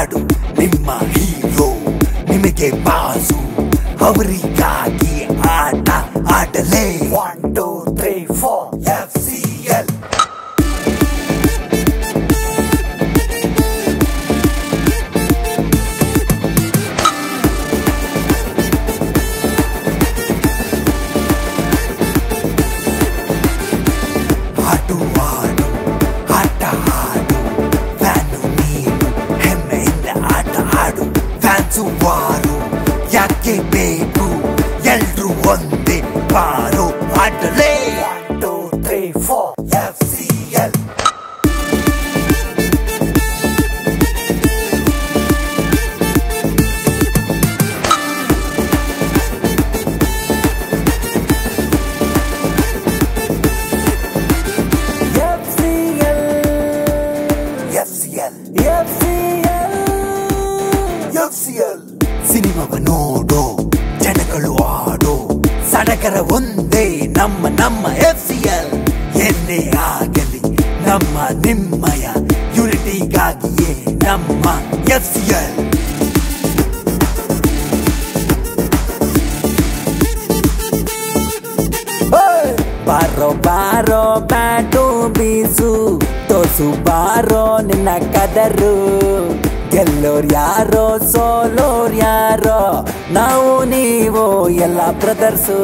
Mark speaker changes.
Speaker 1: ಆಡು ನಿಮ್ಮ ಹೀರೋ ನಿಮಗೆ ಬಾಸು ಅವರಿಗಾಗಿ ಆಟ ಆಡಲೇ 1 2 3 4 FCL ಆಡು ಆಡು ಆಟ ಆಡು ಫ್ಯಾನು ನೀನು ಹೆಮ್ಮೆಯಿಂದ ಆಟ ಆಡು ಫ್ಯಾನ್ಸು ವಾರು ಯಾಕೆ ಬೇಕು ಎಲ್ರು ಒಂದೇ ಬಾರೋ ಆಡಲೇ 1 2 3 4 FCL ಸಿನಿಮಾವ ನೋಡೋ ಜನಗಳು ಆಡೋ ಸಡಗರ ಒಂದೇ ನಮ್ಮ FCL ಎನ್ನೇ ಆಗಲಿ ನಮ್ಮ ನಿಮ್ಮಯ ಯುನಿಟಿಗಾಗಿಯೇ ನಮ್ಮ FCL ಬಾರೋ ಬಾರೋ ಬ್ಯಾಟು ಬೀಸು ತೋಸು ಬಾರೋ ನಿನ್ನ ಕದರು ಗೆಲ್ಲೋರ್ ಯಾರೋ ಸೋಲೋರ್ ಯಾರೋ ನಾವು ನೀವು ಎಲ್ಲ ಬ್ರದರ್ಸು